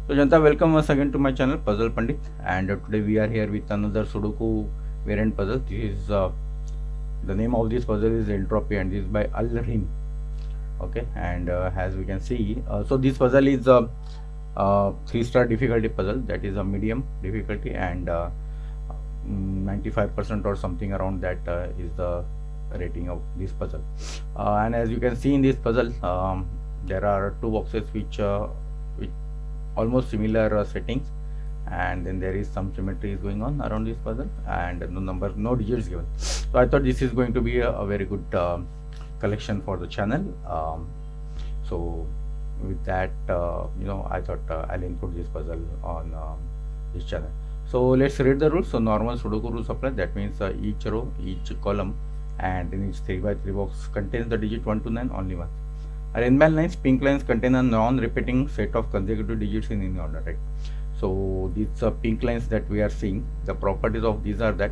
So Janta, welcome once again to my channel Puzzle Pandit, and today we are here with another Sudoku variant puzzle. This is the name of this puzzle is Entropy, and this is by Ul-Rhymm. Okay, and as we can see, so this puzzle is a 3-star difficulty puzzle, that is a medium difficulty, and 95% or something around that is the rating of this puzzle. And as you can see in this puzzle, there are two boxes which almost similar settings, and then there is some symmetry is going on around this puzzle, and no digits given. So I thought this is going to be a very good collection for the channel. So with that, I thought I'll input this puzzle on this channel. So let's read the rules. So normal Sudoku rules apply. That means each row, each column, and in each 3x3 box contains the digit 1 to 9 only once. Renban lines, pink lines contain a non-repeating set of consecutive digits in any order, right? So these pink lines that we are seeing, the properties of these are that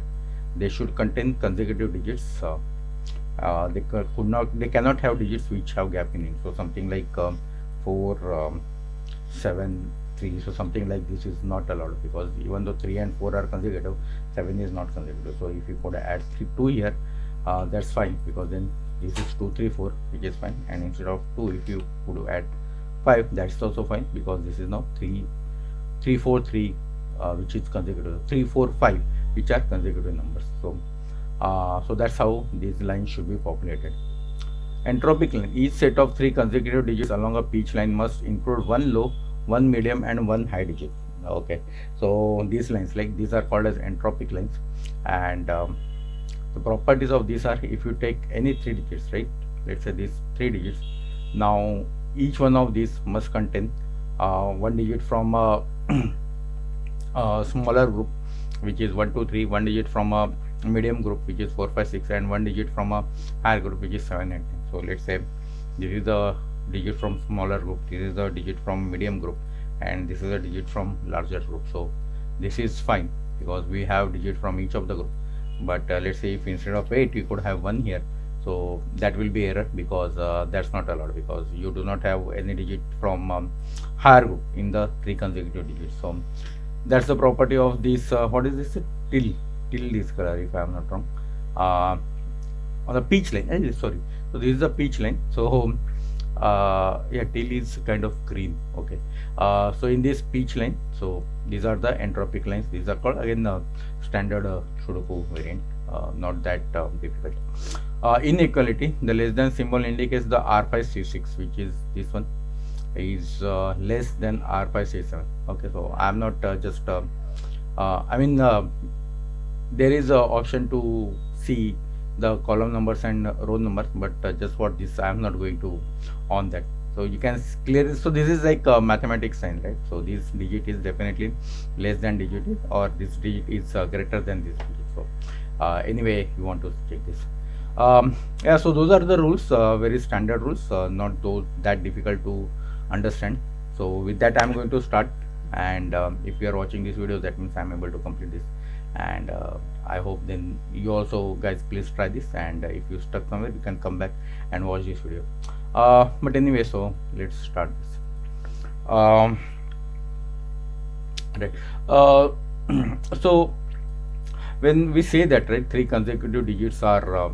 they should contain consecutive digits. They cannot have digits which have gap in it. So something like 4, 7, 3. So something like this is not allowed, because even though 3 and 4 are consecutive, 7 is not consecutive. So if you could add 2 here, that's fine, because then this is 2, 3, 4, which is fine. And instead of 2, if you could add 5, that's also fine, because this is now 3, 3, 4, 3, which is consecutive. 3, 4, 5, which are consecutive numbers. So that's how these lines should be populated. Entropic line. Each set of 3 consecutive digits along a pitch line must include one low, one medium, and one high digit. Okay, so these lines, like these are called as entropic lines, and the properties of these are, if you take any 3 digits, right? Let's say these 3 digits. Now each one of these must contain one digit from a smaller group, which is 1, 2, 3, one digit from a medium group, which is 4, 5, 6, and one digit from a higher group, which is 7 and 10. So let's say this is the digit from smaller group, this is the digit from medium group, and this is a digit from larger group. So this is fine, because we have digit from each of the group. But let's say if instead of 8 you could have 1 here, so that will be error, because that's not allowed, because you do not have any digit from higher group in the 3 consecutive digits. So that's the property of this. What is this? Till this color, if I am not wrong, on the peach line. Sorry, so this is the peach line. So yeah, till is kind of green. Okay, so in this peach line, so these are the entropic lines. These are called again standard Sudoku variant, not that difficult. Inequality, the less than symbol indicates the R5C6, which is this one, is less than R5C7. Okay, so I am not there is a option to see the column numbers and row numbers, but just for this I am not going to on that. So you can clearly, so this is like a mathematics sign, right? So this digit is definitely less than digit, or this digit is greater than this digit. So anyway, you want to check this. Yeah, so those are the rules, very standard rules, not those that difficult to understand. So with that I'm going to start, and if you are watching this video, that means I'm able to complete this, and I hope then you also guys please try this, and if you stuck somewhere you can come back and watch this video. But anyway, so let's start this. Right. So when we say that, right, 3 consecutive digits are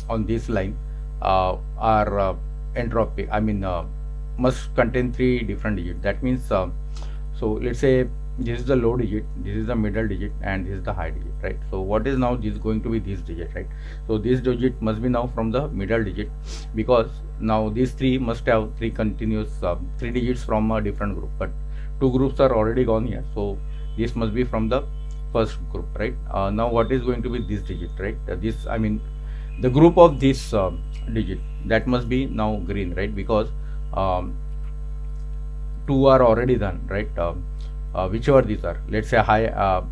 on this line are entropy, must contain 3 different digits. That means so let's say this is the low digit, this is the middle digit, and this is the high digit, right? So what is now this going to be this digit, right? So this digit must be now from the middle digit, because now these 3 must have 3 continuous 3 digits from a different group, but 2 groups are already gone here, so this must be from the first group, right? Now what is going to be this digit, right? The group of this digit, that must be now green, right? Because 2 are already done, right? Whichever these are, let's say high, yeah,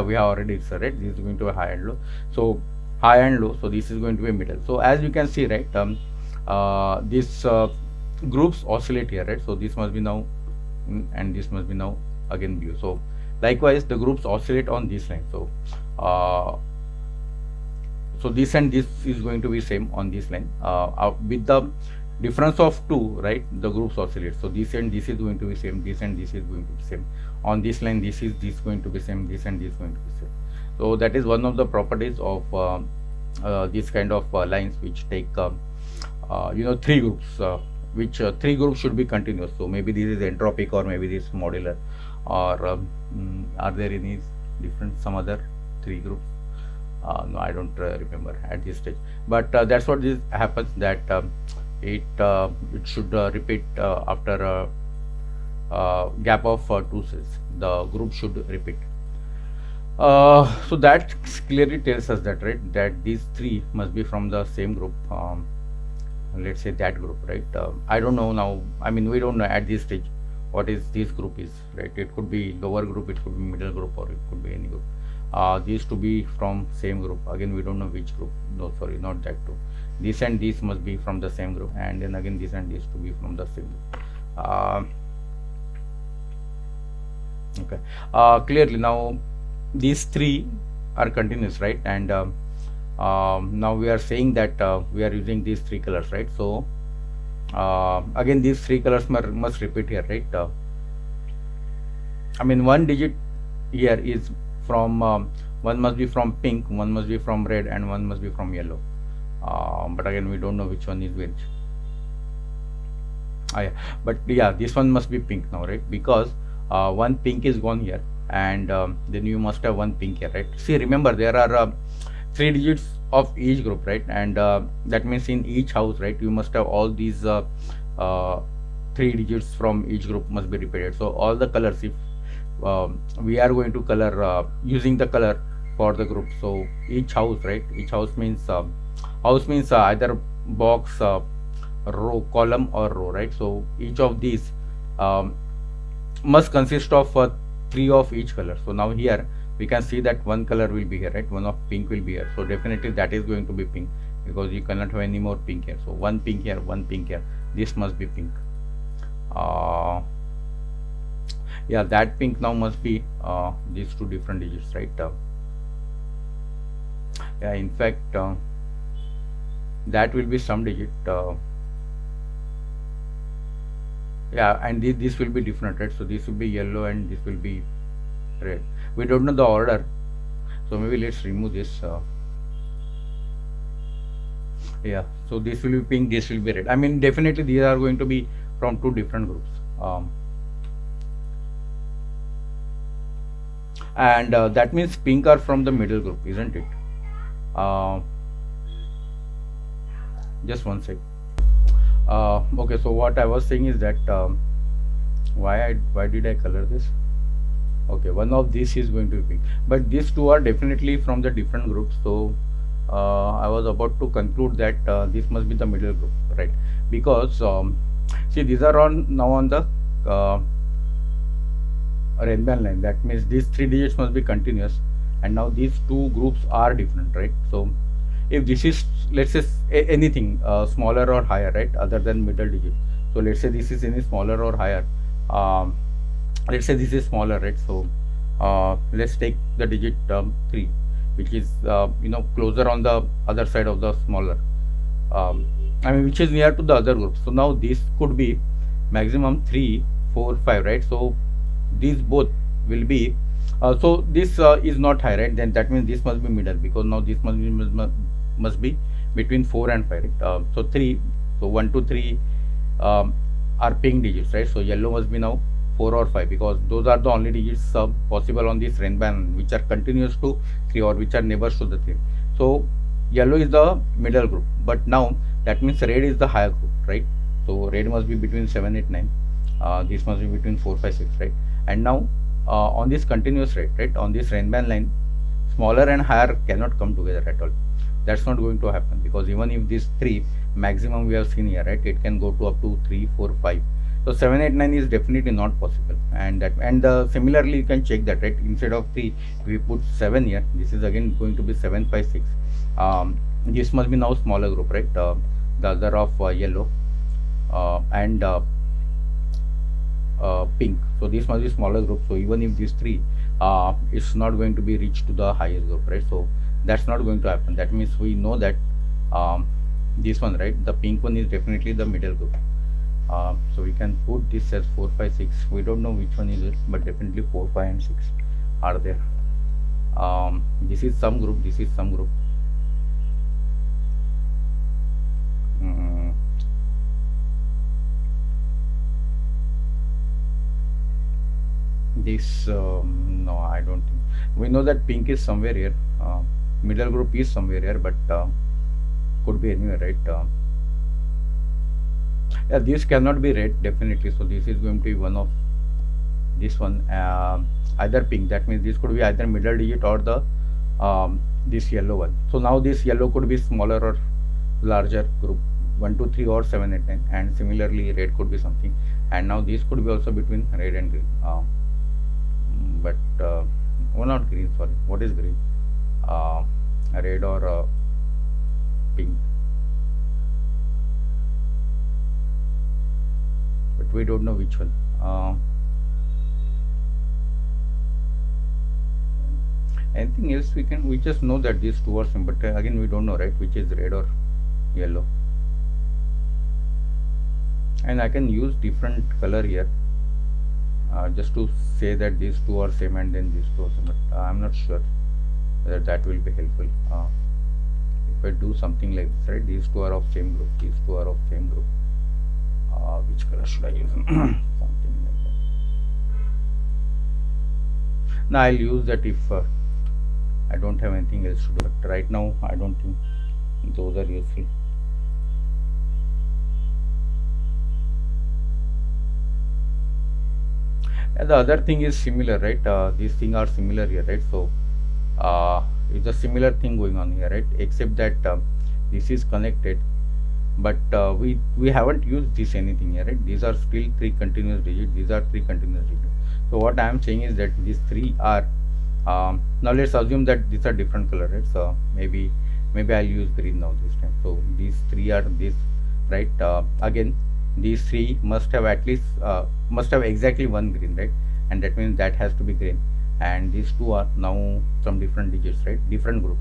we have already said, right? This is going to be high and low, so high and low, so this is going to be middle. So as you can see, right, these groups oscillate here, right? So this must be now, and this must be now again blue. So likewise the groups oscillate on this line. So so this and this is going to be same on this line with the difference of 2, right, the groups oscillate. So this and this is going to be same, this and this is going to be same. On this line, this going to be same, this and this going to be same. So that is one of the properties of this kind of lines which take three groups, which three groups should be continuous. So maybe this is entropic, or maybe this is modular, or are there any different some other three groups? No, I don't remember at this stage. But that's what this happens, that it should repeat after a gap of 2 cells. The group should repeat. So that clearly tells us that, right, that these three must be from the same group. Let's say that group, right? I don't know now. I mean, we don't know at this stage what is this group is, right? It could be lower group, it could be middle group, or it could be any group. These to be from same group. Again, we don't know which group. No, sorry, not that two. This and this must be from the same group, and then again this and this to be from the same group. Okay. Clearly now these three are continuous, right? And now we are saying that we are using these three colors, right? So again these three colors must repeat here, right? I mean, one digit here is from one must be from pink, one must be from red, and one must be from yellow. But again, we don't know which one is which. Yeah. But yeah, this one must be pink now, right? Because one pink is gone here, and then you must have one pink here, right? See, remember there are 3 digits of each group, right? And that means in each house, right, you must have all these 3 digits from each group must be repeated. So all the colors, if we are going to color using the color for the group, so each house, right, each house means either box, row, column, or row, right? So each of these must consist of 3 of each color. So now here we can see that one color will be here, right? One of pink will be here. So definitely that is going to be pink, because you cannot have any more pink here. So one pink here, one pink here. This must be pink. Yeah, that pink now must be these 2 different digits, right? Yeah, in fact, that will be some digit. Yeah, and this will be different, right? So this will be yellow and this will be red. We don't know the order, so maybe let's remove this. Yeah, so this will be pink, this will be red. I mean, definitely these are going to be from 2 different groups. And that means pink are from the middle group, isn't it? Just one sec. Okay, so what I was saying is that why did I color this? Okay, one of these is going to be pink, but these 2 are definitely from the different groups. So I was about to conclude that this must be the middle group, right? Because see, these are now on the Renban line. That means these 3 digits must be continuous, and now these 2 groups are different, right? So if this is, let's say, anything smaller or higher, right, other than middle digit. So let's say this is any smaller or higher. Let's say this is smaller, right? So let's take the digit 3, which is closer on the other side of the smaller. I mean, which is near to the other group. So now this could be maximum 3, 4, 5, right? So these both will be. So this is not high, right? Then that means this must be middle, because now this must be between 4 and 5, right? So 3, so 1, 2, 3 are pink digits, right? So yellow must be now 4 or 5, because those are the only digits possible on this Renban which are continuous to 3, or which are neighbors to the 3. So yellow is the middle group, but now that means red is the higher group, right? So red must be between 7, 8, 9. This must be between 4, 5, 6, right? And now on this continuous rate, right, on this Renban line, smaller and higher cannot come together at all. That's not going to happen, because even if this 3 maximum we have seen here, right, it can go to up to 3, 4, 5. So 7, 8, 9 is definitely not possible. And similarly you can check that, right? Instead of 3, we put 7 here. This is again going to be 7, 5, 6. This must be now smaller group, right? The other of yellow and pink. So this must be smaller group. So even if these 3 it's not going to be reached to the highest group, right? So that's not going to happen. That means we know that this one, right? The pink one is definitely the middle group. So we can put this as 4, 5, 6. We don't know which one is it, but definitely 4, 5 and 6 are there. This is some group, this is some group. This no, I don't think. We know that pink is somewhere here. Middle group is somewhere here, but could be anywhere, right? Yeah, this cannot be red definitely. So this is going to be one of this one, either pink. That means this could be either middle digit or the this yellow one. So now this yellow could be smaller or larger group, 1, 2, 3 or 7, 8, 9, and similarly red could be something. And now this could be also between red and green. But oh, not green, sorry. What is green? Red or pink. But we don't know which one. Anything else we just know that these two are same, but again we don't know, right, which is red or yellow. And I can use different color here just to say that these two are same and then these two are same, but I'm not sure whether that will be helpful. If I do something like this, right, these two are of same group, these two are of same group, which color should I use? Something like that. Now I'll use that if I don't have anything else to do, but right now I don't think those are useful. And the other thing is similar, right? These things are similar here, right? So it's a similar thing going on here, right? Except that this is connected, but we haven't used this anything here, right? These are still 3 continuous digits. These are 3 continuous digits. So what I am saying is that these 3 are now let's assume that these are different color, right? So maybe I'll use green now this time. So these 3 are this, right? Again, these 3 must have at least must have exactly one green, right? And that means that has to be green. And these 2 are now some different digits, right? Different group.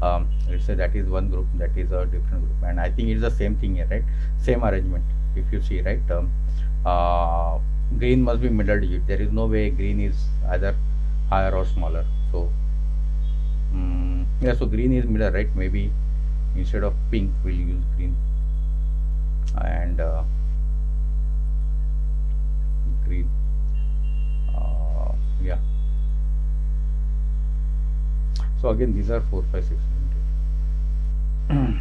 Let's say that is one group, that is a different group, and I think it's the same thing here, right? Same arrangement. If you see, right, green must be middle digit. There is no way green is either higher or smaller. So yeah, so green is middle, right? Maybe instead of pink we'll use green, and green, yeah. So again these are 4, 5, 6, 7, 8.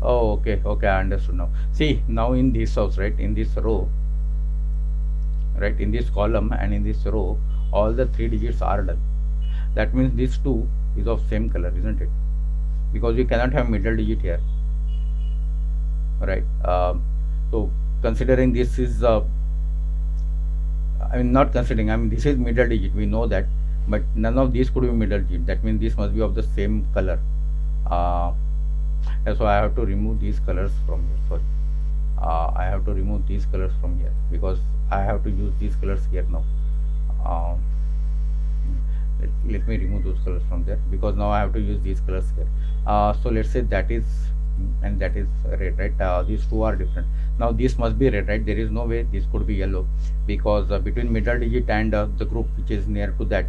Oh, okay, I understood now. See, now in this house, right, in this row, right, in this column and in this row, all the 3 digits are done. That means this 2 is of same color, isn't it? Because you cannot have middle digit here, right? So considering this is I mean, not considering, I mean, this is middle digit, we know that, but none of these could be middle digit. That means this must be of the same color. So I have to remove these colors from here. Sorry, I have to remove these colors from here because I have to use these colors here now. Let me remove those colors from there because now I have to use these colors here. So let's say that is, and that is red, right? These 2 are different. Now this must be red, right? There is no way this could be yellow because between middle digit and the group which is near to that,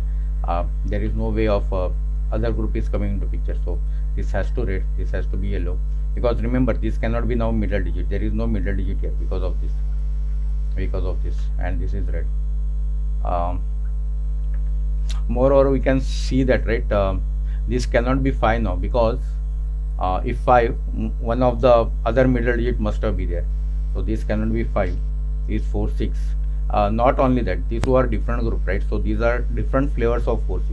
there is no way of other group is coming into picture. So this has to red, this has to be yellow, because remember this cannot be now middle digit. There is no middle digit here because of this, and this is red. Moreover, we can see that, right, this cannot be 5 now because if 5, one of the other middle digit must have be there. So this cannot be 5. Is 4, 6. Not only that, these 2 are different group, right? So these are different flavors of 4, 6.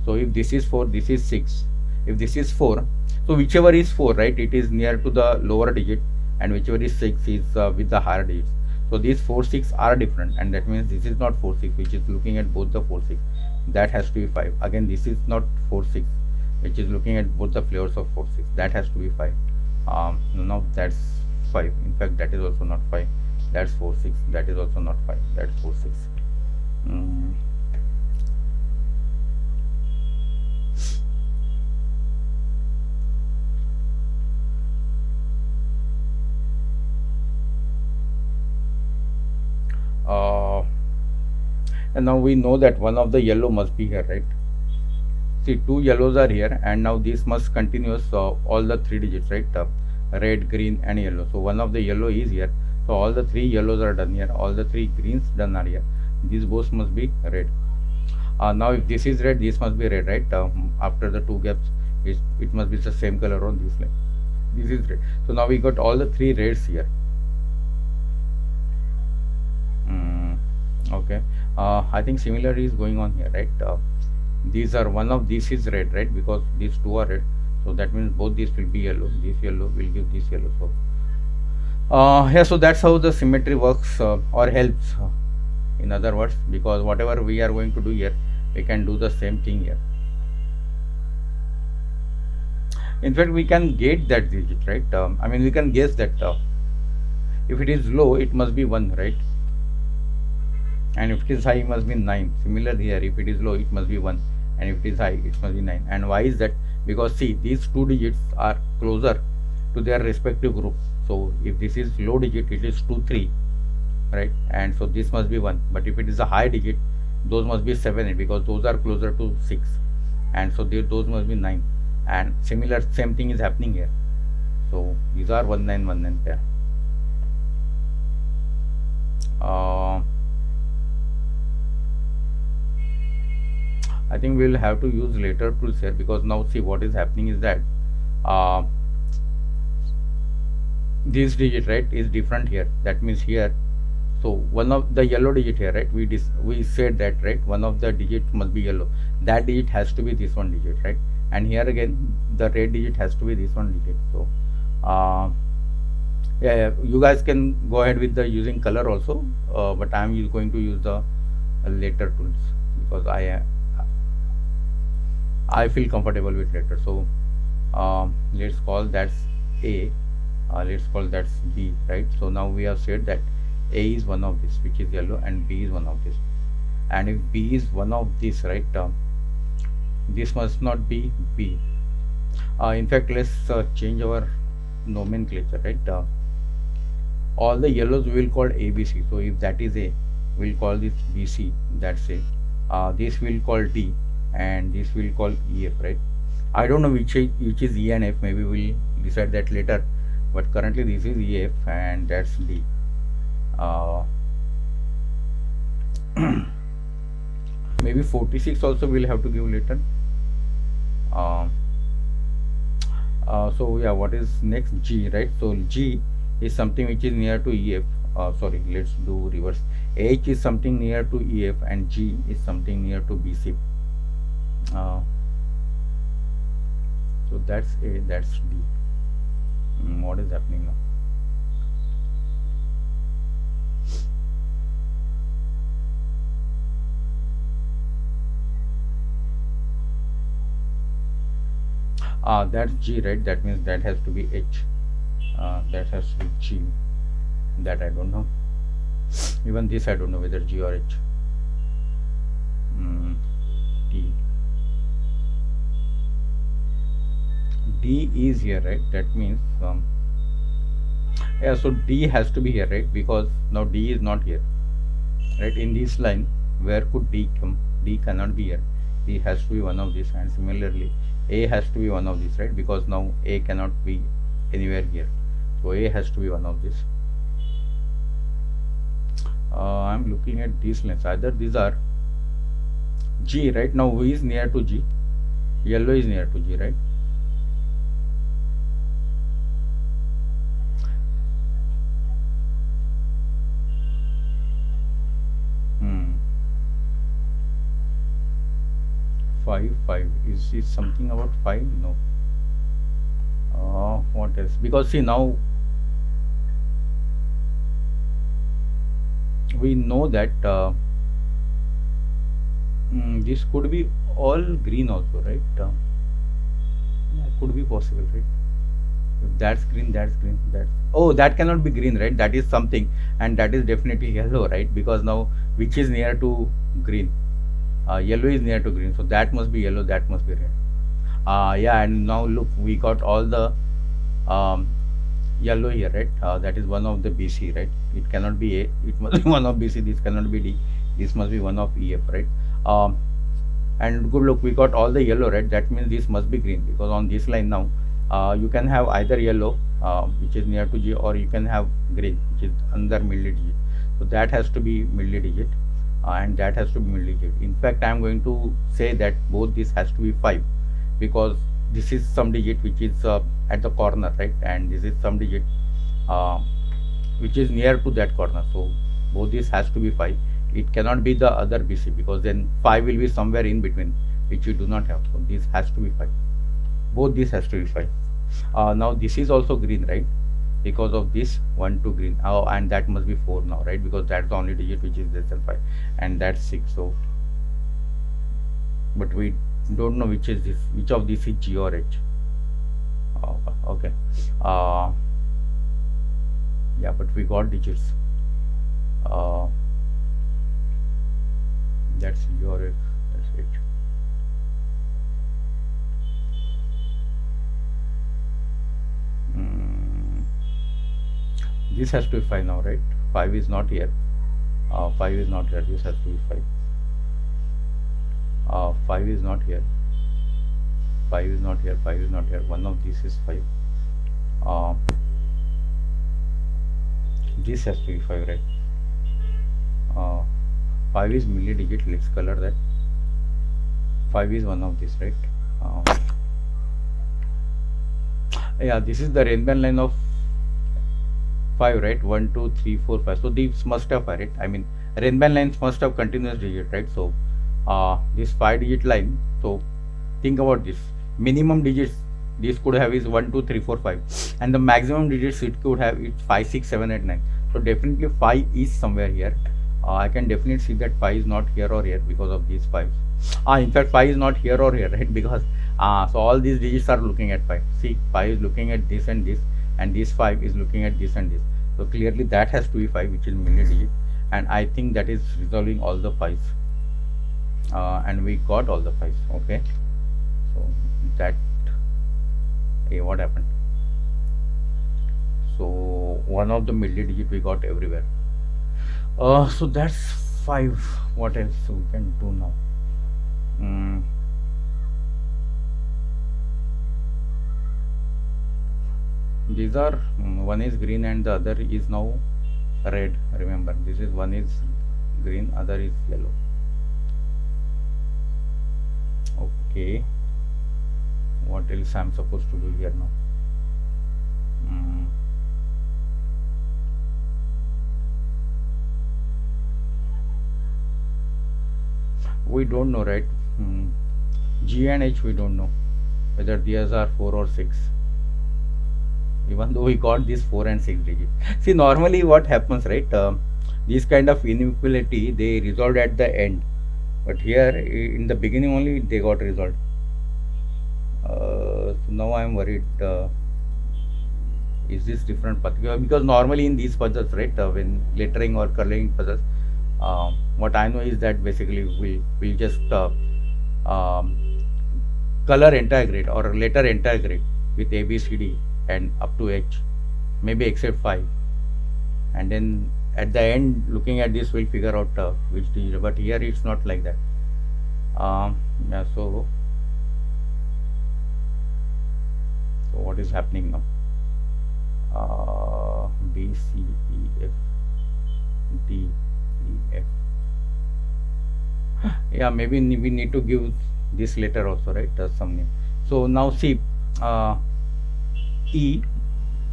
So if this is 4, this is 6. If this is 4, so whichever is 4, right, it is near to the lower digit, and whichever is 6 is with the higher digits. So these 4, 6 are different, and that means this is not 4, 6, which is looking at both the 4, 6. That has to be 5. Again, this is not 4, 6, which is looking at both the flavors of 4, 6. That has to be 5. No, that's 5. In fact, that is also not 5. That's 4 6. That is also not 5. That's 4 6. Mm. Uh, and now we know that one of the yellow must be here, right? See, two yellows are here, and now this must continuous all the three digits, right? Red, green, and yellow. So one of the yellow is here. So all the three yellows are done here. All the three greens done are here. These both must be red. Now if this is red, this must be red, right? After the two gaps, it must be the same color on this line. This is red. So now we got all the three reds here. Okay. I think similar is going on here, right? These are one of these is red, right? Because these two are red. So that means both these will be yellow. This yellow will give this yellow. So yeah, so that's how the symmetry works or helps. In other words, because whatever we are going to do here, we can do the same thing here. In fact, we can get that digit, right? I mean, we can guess that if it is low, it must be 1, right? And if it is high, it must be 9. Similar here, if it is low, it must be 1, and if it is high, it must be 9. And why is that? Because see, these two digits are closer to their respective group. So if this is low digit, it is 2 3, right? And so this must be 1. But if it is a high digit, those must be 7 8, because those are closer to 6, and so those must be 9. And similar same thing is happening here. So these are 1 9 1 9 pair. I think we will have to use later tools here, because now see what is happening is that this digit, right, is different here. That means here, so one of the yellow digit here, right, we said that, right, one of the digit must be yellow. That digit has to be this one digit, right? And here again the red digit has to be this one digit. So yeah, you guys can go ahead with the using color also, but I am going to use the later tools, because I feel comfortable with later. So let's call that's A, let's call that's B, right? So now we have said that A is one of this, which is yellow, and B is one of this. And if B is one of this, right, this must not be B. In fact, let's change our nomenclature, right? All the yellows we will call ABC. So if that is A, we'll call this BC, that's A. This we'll call D, and this will call EF, right? I don't know which is E and F. Maybe we'll decide that later, but currently this is EF and that's D. Maybe 46 also we'll have to give later. So yeah, what is next? G, right? So G is something which is near to EF. Sorry, let's do reverse. H is something near to EF, and G is something near to BC. So that's A, that's D. What is happening now? That's G, right? That means that has to be H. That has to be G. That I don't know. Even this I don't know whether G or H. D. D is here, right? That means yeah, so D has to be here, right? Because now D is not here, right? In this line, where could D come? D cannot be here. D has to be one of these, and similarly A has to be one of these, right? Because now A cannot be anywhere here, so A has to be one of these. I'm looking at these lines. Either these are G, right? Now who is near to G? Yellow is near to G, right? 5 5 is something about 5? No. What else? Because see, now we know that this could be all green also, right? Yeah, could be possible, right? If that's green, that's green. That's, oh, that cannot be green, right? That is something, and that is definitely yellow, right? Because now which is near to green? Yellow is near to green, so that must be yellow. That must be red. Yeah, and now look, we got all the um, yellow here, right? That is one of the BC, right? It cannot be A. It must be one of BC. This cannot be D. This must be one of EF, right? Um, and good, look, we got all the yellow, right? That means this must be green, because on this line now you can have either yellow which is near to G, or you can have green which is under middle digit. So that has to be middle digit, and that has to be middle digit. In fact, I am going to say that both this has to be 5, because this is some digit which is at the corner, right? And this is some digit uh, which is near to that corner. So both this has to be 5. It cannot be the other BC, because then 5 will be somewhere in between, which you do not have. So this has to be 5. Both this has to be 5. Now this is also green, right? Because of this 1 2 green. Oh, and that must be 4 now, right? Because that's the only digit which is less than 5, and that's 6. So, but we don't know which is this, which of this is G or H. Okay. Yeah, but we got digits. That's G or H. That's H. This has to be 5 now, right? 5 is not here. 5 is not here. This has to be 5. 5 is not here. 5 is not here. 5 is not here. One of these is 5. This has to be 5, right? 5 is milli digit. Let's color that. 5 is one of this, right? Yeah, this is the Renban line of 5, right? 1 2 3 4 5. So these must have 5, right? I mean, Renban lines must have continuous digit, right? So this 5 digit line, so think about this. Minimum digits this could have is 1 2 3 4 5, and the maximum digits it could have is 5 6 7 8 9. So definitely 5 is somewhere here. I can definitely see that 5 is not here or here because of these 5s. In fact, 5 is not here or here, right? Because so all these digits are looking at 5. See, 5 is looking at this, and this 5 is looking at this and this. So clearly that has to be 5, which is milli digit, and I think that is resolving all the 5s. And we got all the 5s. Okay, so that, hey, what happened? So one of the milli digit we got everywhere. So that's 5. What else we can do now? These are one is green and the other is now red. Remember, this is one is green, other is yellow. Okay, what else I'm supposed to do here now? We don't know, right? G and H, we don't know whether these are 4 or 6, even though we got this 4 and 6 digit. See, normally what happens, right? These kind of inequality, they resolved at the end, but here in the beginning only they got resolved. So now I am worried. Is this different path? Because normally in these puzzles, right, when lettering or coloring puzzles, what I know is that basically we'll just color entire grid or letter entire grid with A, B, C, D and up to H, maybe except 5, and then at the end looking at this we'll figure out which digit. But here it's not like that. Yeah, so what is happening now? B, C, E, F, D, E, F. Yeah, maybe we need to give this letter also, right? Some name. So now see, E,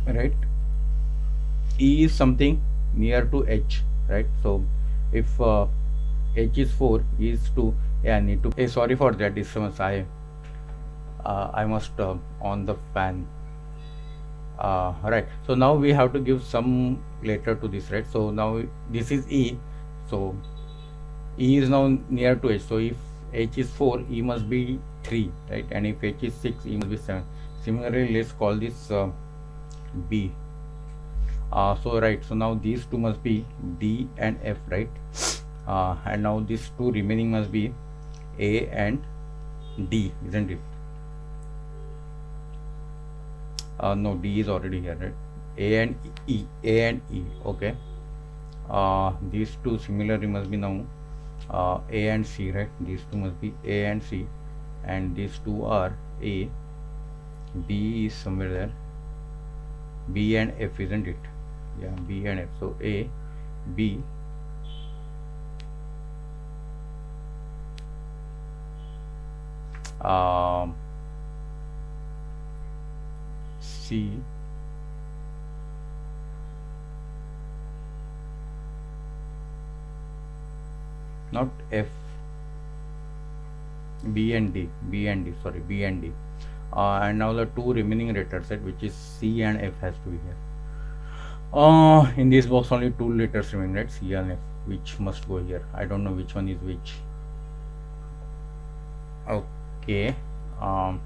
right? E is something near to H, right? So if H is 4, E is 2. Yeah, I need to. Hey, sorry for that disturbance. I must on the fan. Right. So now we have to give some letter to this, right? So now this is E. So E is now near to H. So if H is 4, E must be 3, right? And if H is 6, E must be 7. Similarly, let's call this B. So right, so now these two must be D and F, right? And now these two remaining must be A and D, isn't it? No, D is already here, right? A and E, okay. These two similarly must be now A and C, right? These two must be A and C, and these two are A. B is somewhere there. B and F, isn't it? Yeah, B and F. So A, B, C, not F, B and D, sorry, B and D. And now the two remaining letter set, which is C and F, has to be here. In this box only two letters remain, right? C and F, which must go here. I don't know which one is which. Okay. Now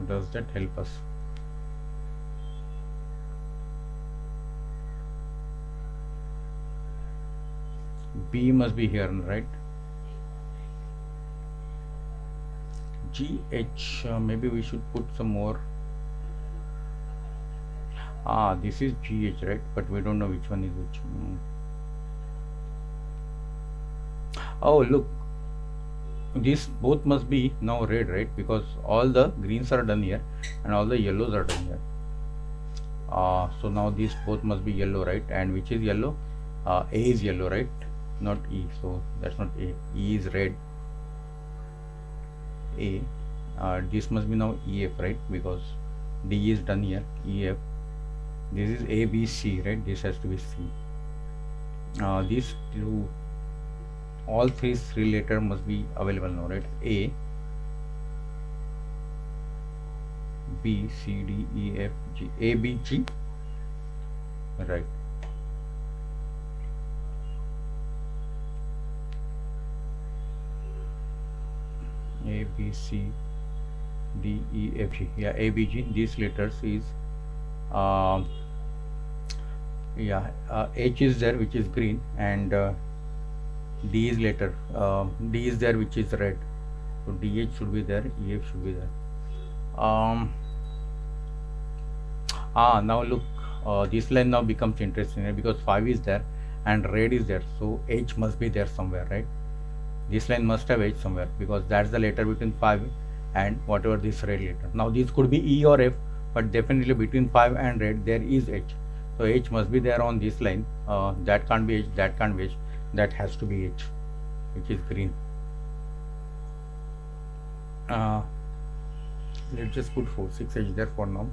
does that help us? B must be here, right? GH, maybe we should put some more. This is GH, right? But we don't know which one is which. Oh, look, these both must be now red, right? Because all the greens are done here and all the yellows are done here. So now these both must be yellow, right? And which is yellow? A is yellow, right? Not E, so that's not A. E is red. A. This must be now EF, right? Because D is done here. EF. This is A, B, C, right? This has to be C. These two, all three letters must be available now, right? A, B, C, D, E, F, G. A, B, G, right? A, B, C, D, E, F, G. Yeah, A, B, G. These letters is H is there, which is green, and D is later. D is there, which is red. So DH should be there. EF should be there. Now look, this line now becomes interesting, right? Because 5 is there and red is there, so H must be there somewhere, right? This line must have H somewhere, because that's the letter between 5 and whatever this red letter. Now this could be E or F, but definitely between 5 and red there is H. So H must be there on this line. That can't be H, that can't be H, that has to be H, which is green. Let's just put 4, 6 H there for now.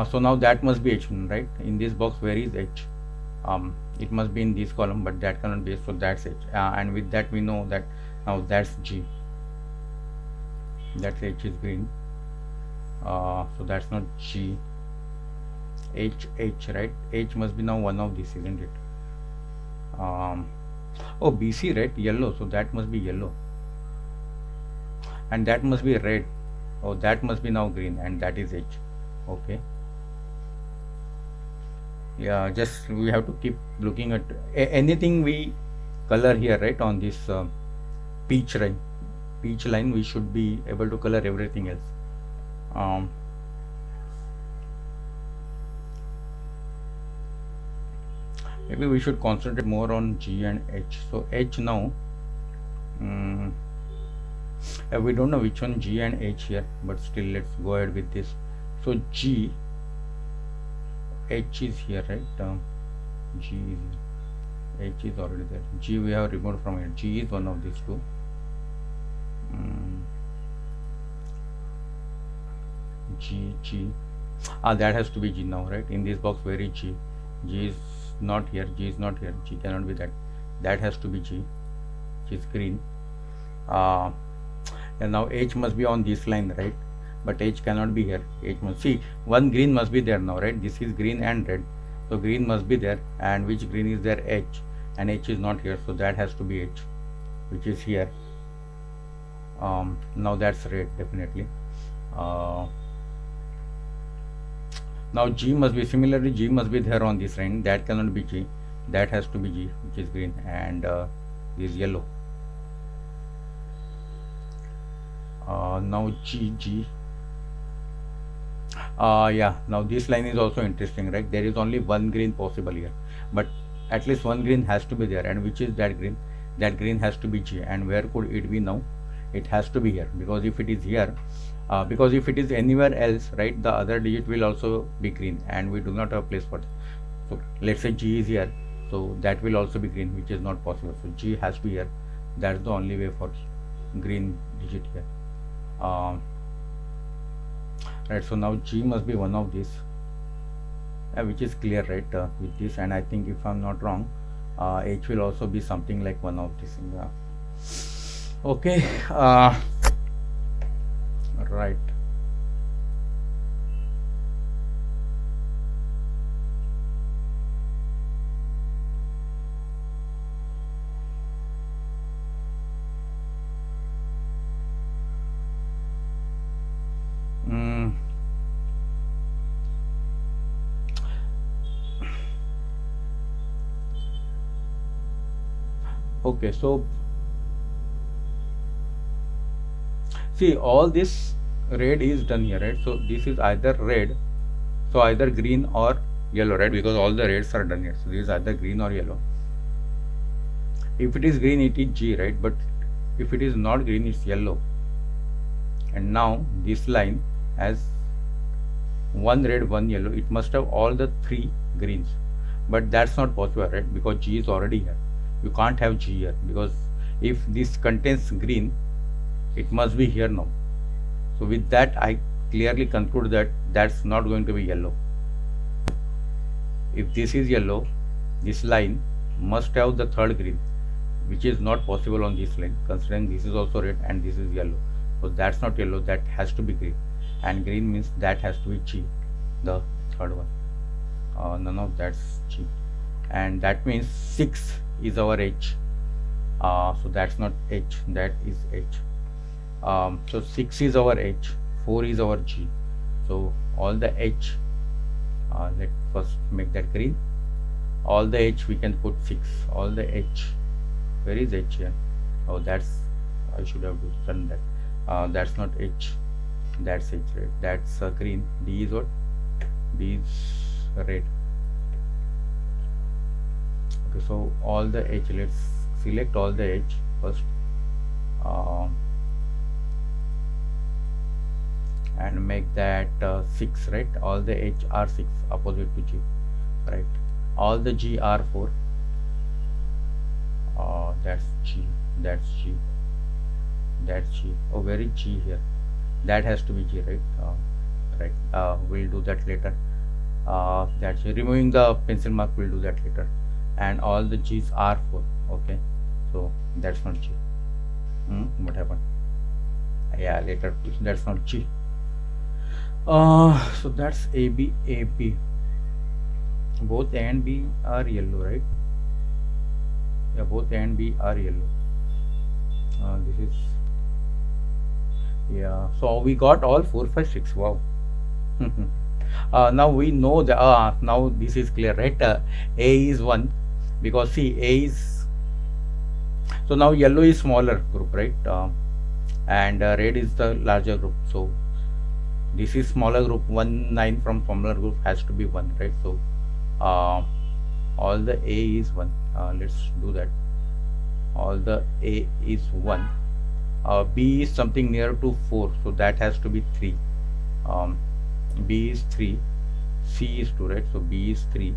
So now that must be H, right? In this box, where is H? It must be in this column, but that cannot be, so that's H. And with that we know that now that's G. That's H is green. So that's not G. H, right? H must be now one of these, isn't it? Oh, BC, right? Yellow, so that must be yellow. And that must be red. Oh, that must be now green, and that is H. Okay. Yeah, just we have to keep looking at anything we color here, right? On this peach line, we should be able to color everything else. Maybe we should concentrate more on G and H. So H now, we don't know which one G and H here, but still let's go ahead with this. So G, H is here, right? G is here. H is already there. G we have removed from here. G is one of these two. G. That has to be G now, right? In this box, where is G? G is not here. G is not here. G cannot be that. That has to be G, which is green. And now H must be on this line, right? But H cannot be here. H must see, one green must be there now, right? This is green and red. So green must be there, and which green is there? H, and H is not here, so that has to be H, which is here. Now that's red definitely. Now G must be, similarly G must be there on this line, that cannot be G, that has to be G, which is green, and this is yellow. Now G. Yeah, now this line is also interesting, right? There is only one green possible here, but at least one green has to be there, and which is that green? That green has to be G, and where could it be now? It has to be here, because if it is here, because if it is anywhere else, right, the other digit will also be green, and we do not have place for it. So let's say G is here, so that will also be green, which is not possible. So G has to be here. That's the only way for green digit here. Right, so now G must be one of these, which is clear, right, with this, and I think if I'm not wrong, H will also be something like one of these. Okay, right. Okay, so see, all this red is done here, right? So this is either red, so either green or yellow, right? Because all the reds are done here, so this is either green or yellow. If it is green, it is G, right? But if it is not green, it's yellow. And now this line has one red, one yellow. It must have all the three greens, but that's not possible, right? Because G is already here. You can't have G here, because if this contains green, it must be here now. So with that, I clearly conclude that that's not going to be yellow. If this is yellow, this line must have the third green, which is not possible on this line, considering this is also red and this is yellow. So that's not yellow, that has to be green, and green means that has to be G, the third one. None of that's G, and that means 6 is our H. So that's not H, that is H. So 6 is our H, 4 is our G. So all the H, let's first make that green. All the H we can put 6. All the H, where is H here? Oh, that's, I should have done that. That's not H, that's H, right? That's green. D is what? D is red. Okay, so all the H, let's select all the H first, and make that 6, right? All the H are 6, opposite to G, right? All the G are 4. That's G, that's G, that's G. Oh, where is G here? That has to be G, right? Right. We'll do that later. That's removing the pencil mark, we'll do that later. And all the G's are 4. Okay, so that's not G. What happened? Yeah, later. That's not G. So that's AB, AB. Both A and B are yellow, right? Yeah, both A and B are yellow. This is, yeah. So we got all 4, 5, 6. Wow. Now we know the now this is clear, right? A is 1, because see, A is, so now yellow is smaller group, right? And red is the larger group. So this is smaller group. 1, 9 from smaller group has to be 1, right? So all the A is 1. Let's do that. All the A is 1. B is something near to 4, so that has to be 3. B is 3, C is 2, right? So B is 3,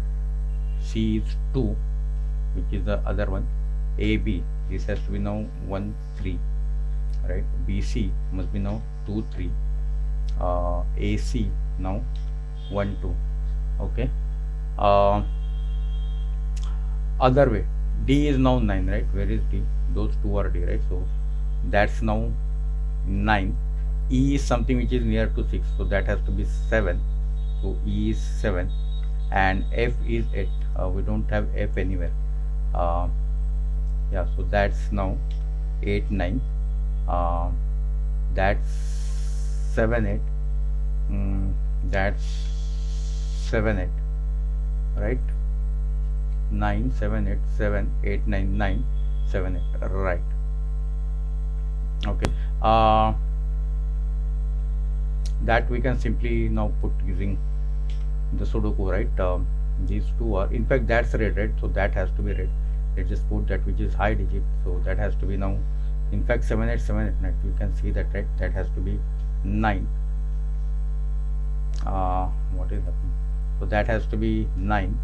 C is 2, which is the other one. AB, this has to be now 1, 3, right? BC must be now 2, 3. AC now 1, 2. Okay. Other way, D is now 9, right? Where is D? Those two are D, right? So that's now 9. E is something which is near to 6, so that has to be 7. So E is 7, and F is 8. We don't have F anywhere. Yeah, so that's now 8 9. That's 7 8. That's 7 8, right? 9 7 8 7 8 9 9 7 8, right? Okay. That we can simply now put using the Sudoku, right? These two are, in fact, that's red, right? So that has to be red. Let's just put that which is high digit, so that has to be now, in fact, 7 8 7 8 9. You can see that, right? That has to be 9. What is happening? So that has to be 9.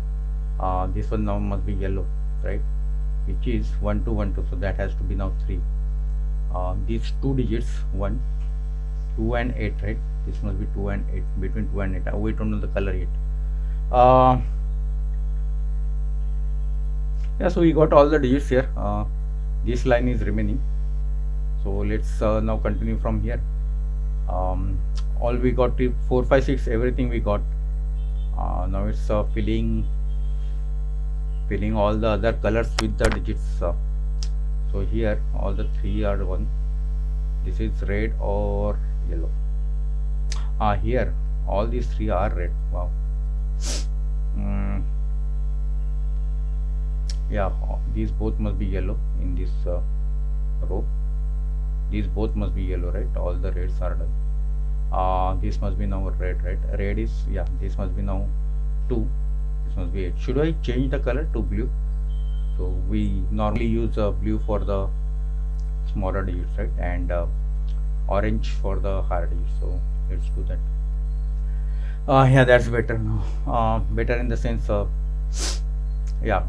This one now must be yellow, right? Which is 1 2 1 2. So that has to be now 3. These two digits, 1 2 and 8, right? This must be 2 and 8, between 2 and 8. We don't know the color yet. Yeah, so we got all the digits here. This line is remaining, so let's now continue from here. All we got is 4 5 6, everything we got. Now it's filling all the other colors with the digits. So here all the 3 are 1. This is red or yellow. Here all these 3 are red. Wow. Yeah, these both must be yellow in this row. These both must be yellow, right? All the reds are done. This must be now red, right? Red is, yeah, this must be now 2. This must be 8. Should I change the color to blue? So we normally use blue for the smaller digits, right? And orange for the higher digits. So let's do that. Yeah, that's better now. Better in the sense, yeah,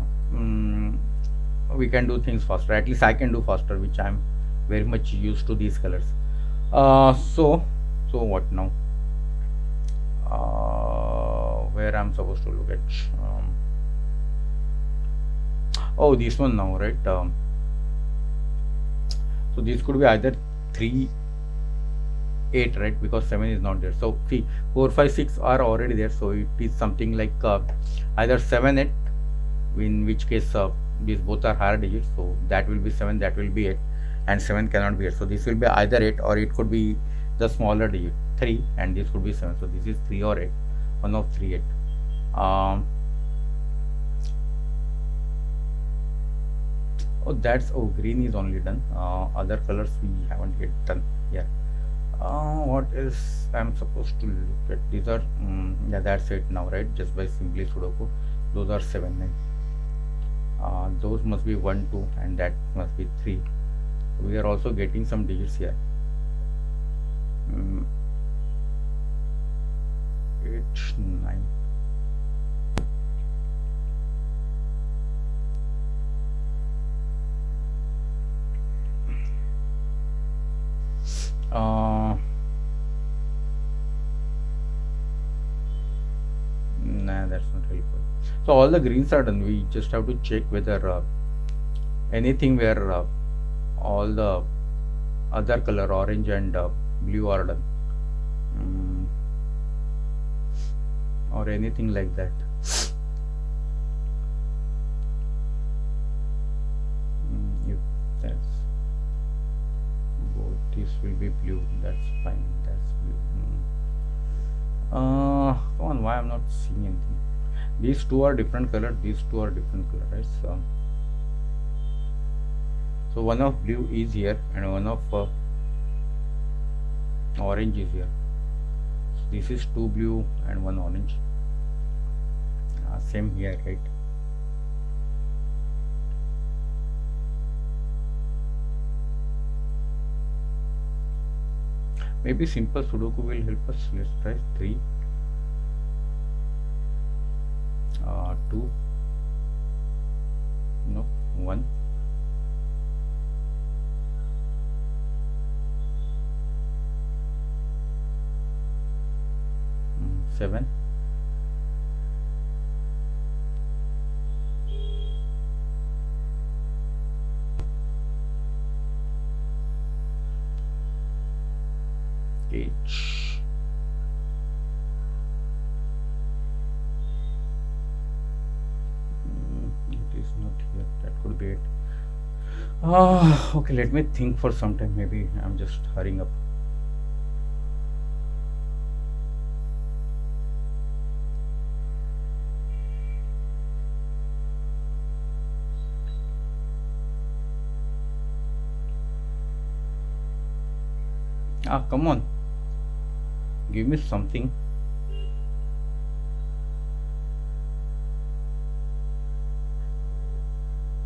we can do things faster. At least I can do faster, which I'm very much used to these colors. So what now? Where I'm supposed to look at? Oh, this one now, right? So this could be either 3 8, right? Because 7 is not there. So see, 4 5 6 are already there, so it is something like either 7 8, in which case these both are higher digits, so that will be 7, that will be 8, and 7 cannot be 8. So this will be either 8 or it could be the smaller digit 3, and this could be 7. So this is 3 or 8, one of 3 8. Oh, that's, oh, green is only done. Other colors we haven't yet done here. What else I'm supposed to look at? These are yeah, that's it now, right? Just by simply Sudoku. Those are 7 9. Those must be 1 2, and that must be 3. We are also getting some digits here. 8 9. Nah, that's not helpful. So all the greens are done. We just have to check whether anything where all the other color, orange and blue, are done, or anything like that. If that's both, this will be blue. That's fine. That's blue. Come on, why I'm not seeing anything? These two are different color. These two are different color, right? So one of blue is here, and one of orange is here. So this is 2 blue and 1 orange. Same here, right? Maybe simple Sudoku will help us. Let's try 3, 2, no, 1. 7. H. be 8. Okay, let me think for some time. Maybe I'm just hurrying up. Come on. Give me something.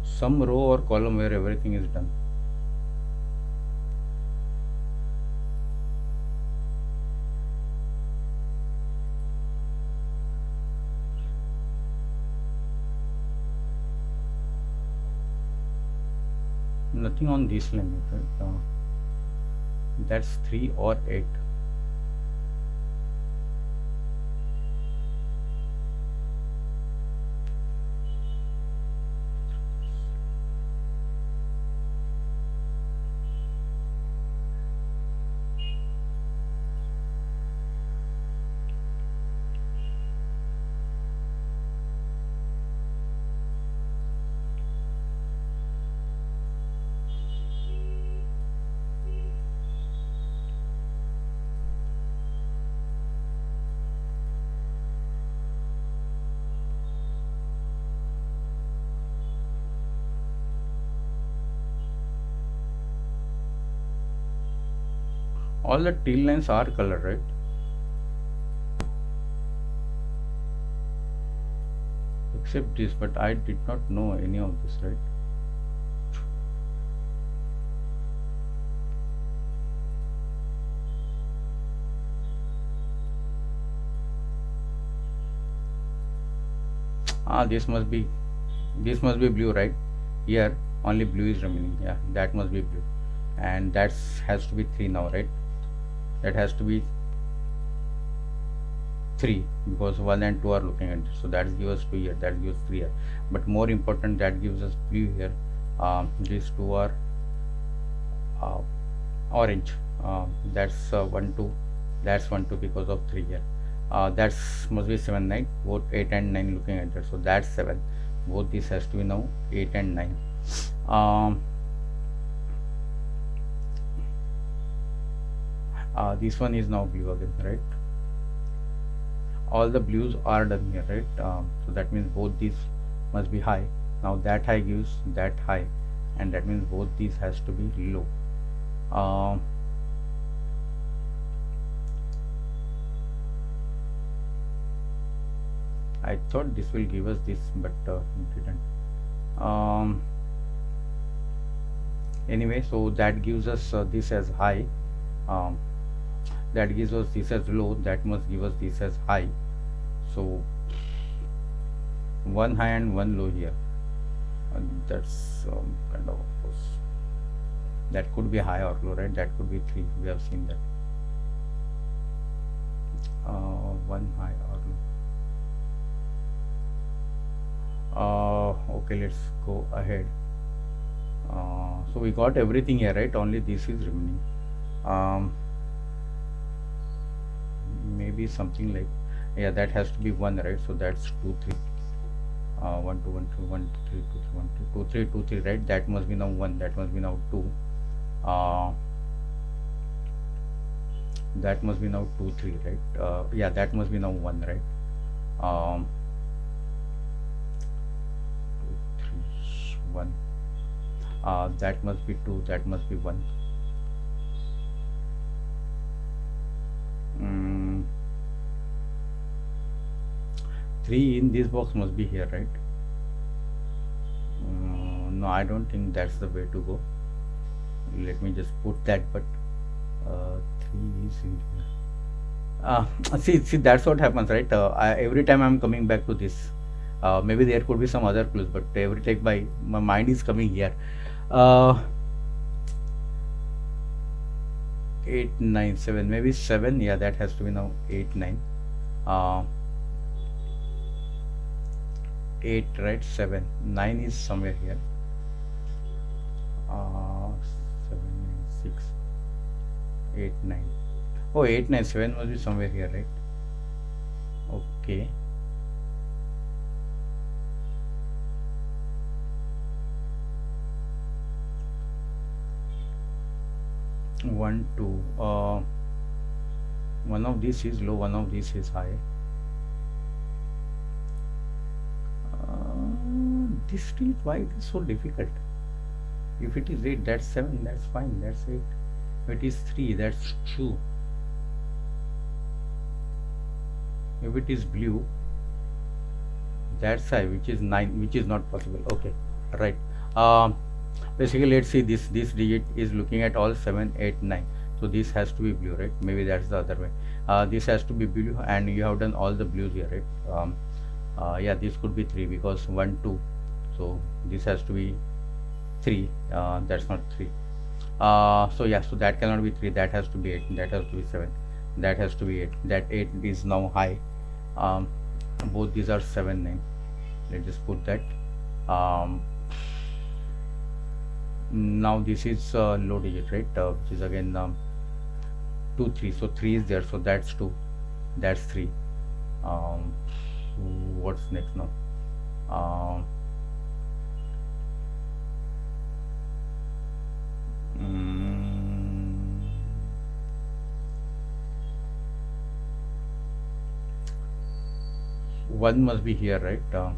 Some row or column where everything is done. Nothing on this line, right? That's 3 or 8. All the tail lines are colored, right? Except this, but I did not know any of this, right? This must be blue, right? Here only blue is remaining. Yeah, that must be blue, and that has to be 3 now, right? That has to be 3 because 1 and 2 are looking at this. So that gives us 2 here, that gives 3 here, but more important, that gives us blue here. These 2 are orange. That's 1 2, that's 1 2 because of 3 here. That's must be 7 9, both 8 and 9 looking at that. So that's 7. Both this has to be now 8 and 9. This one is now blue again, right? All the blues are done here, right? So that means both these must be high. Now that high gives that high, and that means both these has to be low. I thought this will give us this, but it didn't. Anyway, so that gives us this as high. That gives us this as low. That must give us this as high. So one high and one low here. That's kind of course. That could be high or low, right? That could be 3. We have seen that. One high or low. Okay, let's go ahead. So we got everything here, right? Only this is remaining. Maybe something like, yeah, that has to be 1, right? So that's 2 3. 1 2 1 2 1 3 2 3 1 2 2 3 2 3, right? That must be now 1. That must be now 2. That must be now 2 3, right? Yeah, that must be now 1, right? 2 3 1. That must be 2. That must be 1. 3 in this box must be here, right? No, I don't think that's the way to go. Let me just put that, but 3 is in here. See, that's what happens, right? Every time I'm coming back to this. Maybe there could be some other clues, but every time my mind is coming here. 8 9 7, maybe 7. Yeah, that has to be now 8 9. 8, right? 7 9 is somewhere here. 7 9 6 8 9. Oh, 8 9 7 must be somewhere here, right? Okay. 1 2 one of these is low, one of these is high. This street, why it is so difficult? If it is 8, that's 7, that's fine, that's 8. If it is 3, that's 2. If it is blue, that's high, which is 9, which is not possible. Okay, right. Basically, let's see, this digit is looking at all 7 8 9, so this has to be blue, right? Maybe that's the other way. This has to be blue, and you have done all the blues here, right? Yeah, this could be 3 because 1 2, so this has to be 3. That's not 3. So yeah, so that cannot be 3, that has to be 8, that has to be 7, that has to be 8, that 8 is now high. Both these are 7 9. Let's just put that. Now this is low digit, right? Which is again 2 3, so 3 is there, so that's 2, that's 3. um, what's next now? Mm, 1 must be here, right? Come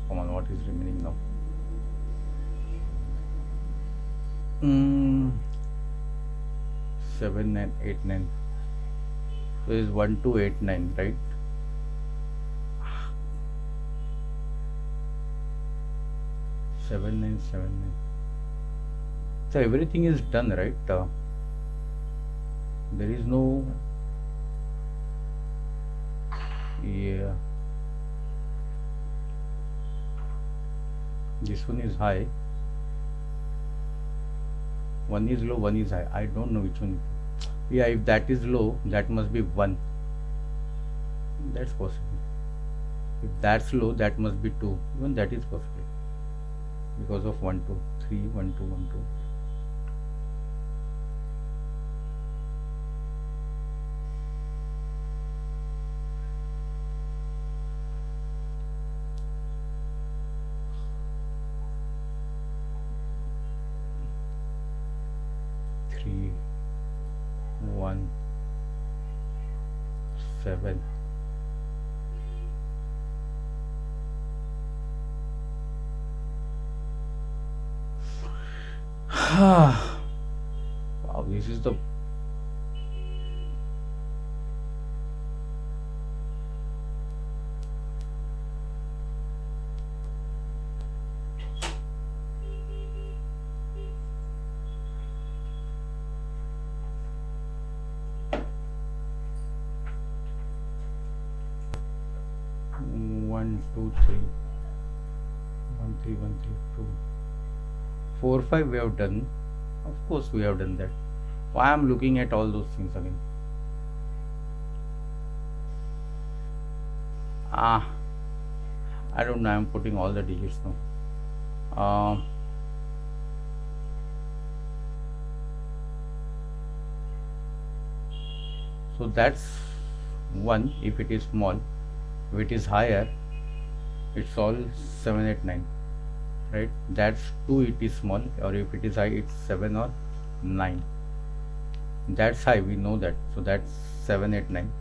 on, what is remaining now? 7 9 8 9, so is 1 2 8 9, right? 7 9 7 9, so everything is done, right? There is no, yeah, this one is high, one is low, one is high. I don't know which one. Yeah, if that is low, that must be 1. That's possible. If that's low, that must be 2. Even that is possible because of 1 2 3 1 2 1 2. 3 1 7. Wow, this is the 1 2 3 1 3 1 3 2 4 5 we have done. Of course we have done that. Why I'm looking at all those things again? Ah, I don't know, I'm putting all the digits now. So that's 1 if it is small. If it is higher, it's all 7 8 9, right? That's 2, it is small, or if it is high, it's 7 or 9. That's high, we know that, so that's 7 8 9.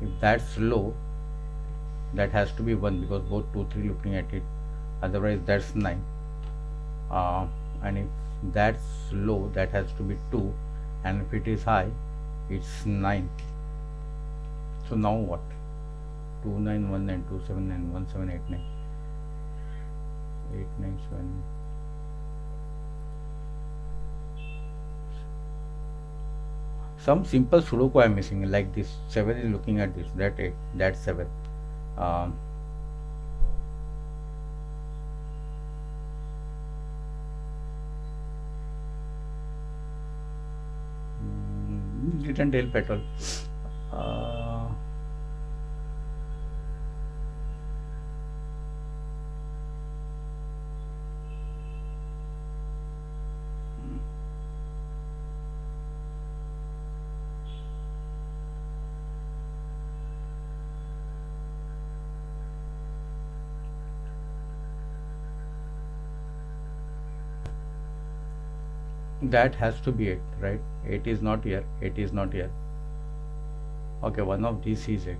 If that's low, that has to be 1 because both 2 3 looking at it, otherwise that's 9. And if that's low, that has to be 2, and if it is high, it's 9. So now what? 2 9 1 9 2 7 9 1 7 8 9 8 9 7. Some simple Sudoku I am missing, like this 7 is looking at this, that 8, that 7. Didn't help at all. That has to be 8, right? 8 is not here, 8 is not here. Okay, one of these is 8.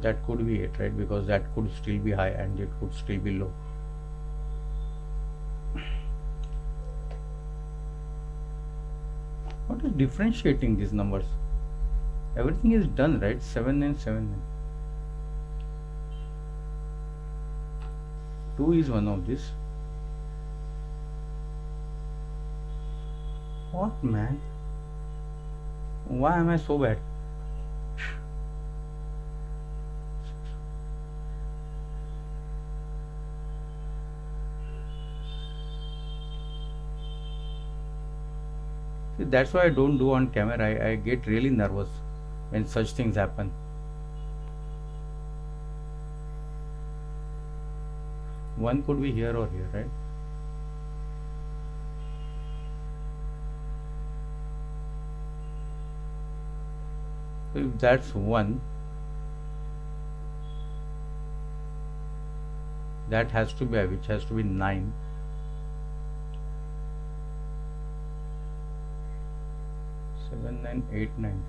That could be 8, right? Because that could still be high and it could still be low. What is differentiating these numbers? Everything is done, right? 7 and 7. 2 is one of these. What, man? Why am I so bad? See, that's why I don't do on camera. I get really nervous when such things happen. One could be here or here, right? So if that's 1, that has to be which has to be 9. 7, 9, 8, 9.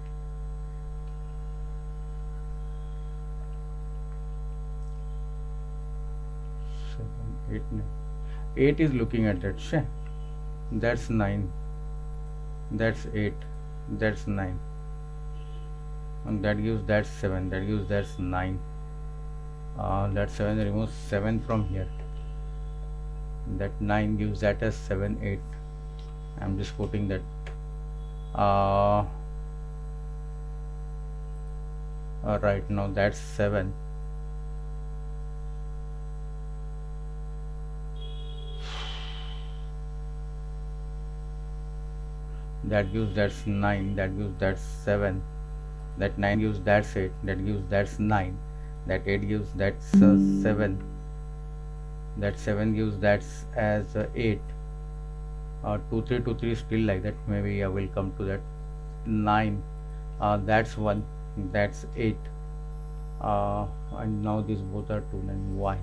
Seven, 8, 9. 8 is looking at that. Sheh. That's 9. That's 8. That's 9. And that gives that 7. That gives that's 9. That 7 removes 7 from here. That 9 gives that as 7, 8. I'm just putting that. Right now that's 7. That gives that's 9. That gives that's 7. That 9 gives that's 8. That gives that's 9. That 8 gives that's 7. That 7 gives that's as 8. 2, 3, 2, 3 still like that. Maybe I will come to that. 9. That's 1. That's 8. And now these both are 2, 9. Why?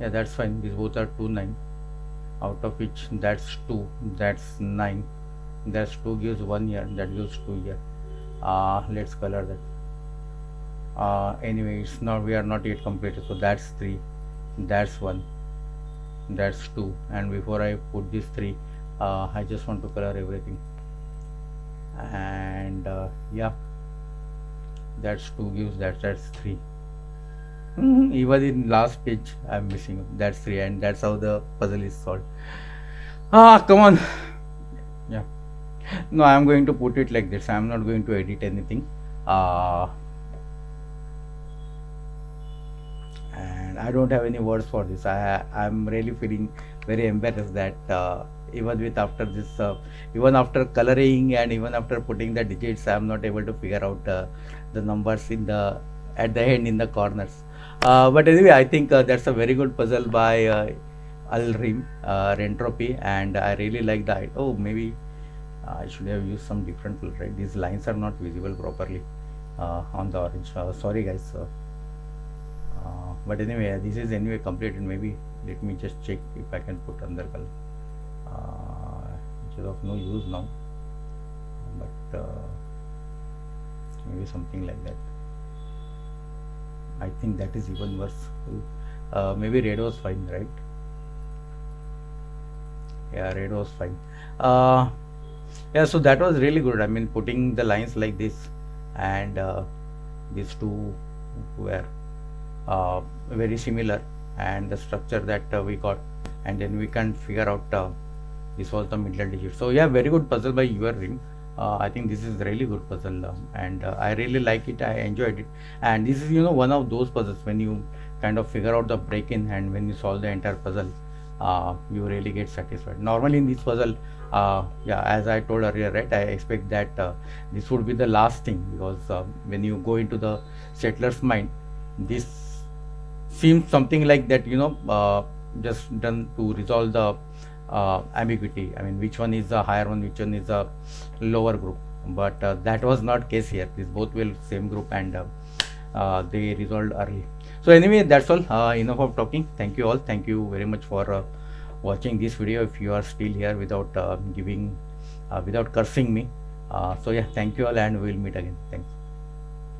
Yeah, that's fine. These both are 2, 9. Out of which that's 2. That's 9. That's 2 gives 1 here. That gives 2 here. Let's color that. Anyway, it's not. We are not yet completed. So that's 3. That's 1. That's 2. And before I put this 3, I just want to color everything. And yeah, that's 2 gives that's 3. Even in last page I'm missing. That's 3, and that's how the puzzle is solved. Come on. Yeah. No, I'm going to put it like this. I'm not going to edit anything. And I don't have any words for this. I'm really feeling very embarrassed that even with after this, even after coloring and even after putting the digits, I'm not able to figure out the numbers in the at the end in the corners. But anyway, I think that's a very good puzzle by Ul-Rhymm, Rentropy, and I really like that. Oh, maybe I should have used some different color, right? These lines are not visible properly on the orange. Sorry, guys. But anyway, this is anyway completed. Maybe let me just check if I can put another color, which is of no use now. But maybe something like that. I think that is even worse. Maybe red was fine, right? Yeah, red was fine. Yeah, so that was really good. I mean, putting the lines like this, and these two were very similar, and the structure that we got, and then we can figure out this was the middle digit. So yeah, very good puzzle by Ul-Rhymm. I think this is really good puzzle, and I really like it. I enjoyed it, and this is one of those puzzles when you kind of figure out the break-in, and when you solve the entire puzzle, you really get satisfied. Normally in this puzzle, yeah, as I told earlier, right, I expect that this would be the last thing, because when you go into the settler's mind, this seems something like that, just done to resolve the ambiguity. I mean, which one is the higher one, which one is the lower group. But that was not case here. These both will same group, and they resolved early. So anyway, that's all. Enough of talking. Thank you all. Thank you very much for watching this video. If you are still here without without cursing me, so yeah, thank you all, and we'll meet again. Thanks.